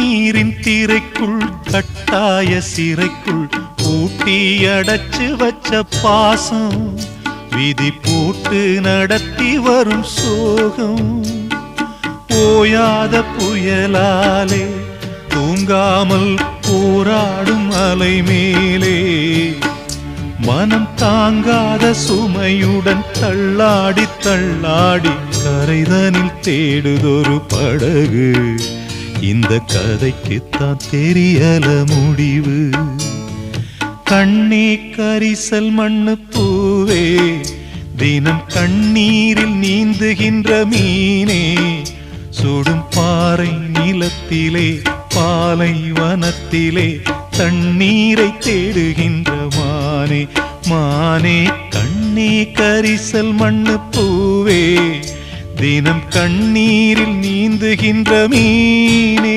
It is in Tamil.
கண்ணீரின் திரைக்குள் கட்டாய சிறைக்குள் பூட்டி அடைச்சு வச்ச பாசம் விதி போட்டு நடத்தி வரும் சோகம் ஓயாத புயலாலே தூங்காமல் போராடும் அலை மேலே மனம் தாங்காத சுமையுடன் தள்ளாடி தள்ளாடி கரைதனில் தேடுதொரு படகு இந்த கதைக்குத்தான் தெரியல முடிவு கண்ணே கரிசல் மண்ணு பூவே தினம் கண்ணீரில் நீந்துகின்ற மீனே சுடும் பாறை நிலத்திலே பாலை வனத்திலே தண்ணீரை தேடுகின்ற மானே மானே கண்ணே கரிசல் மண்ணு பூவே தினம் கண்ணீரில் நீந்துகின்ற மீனே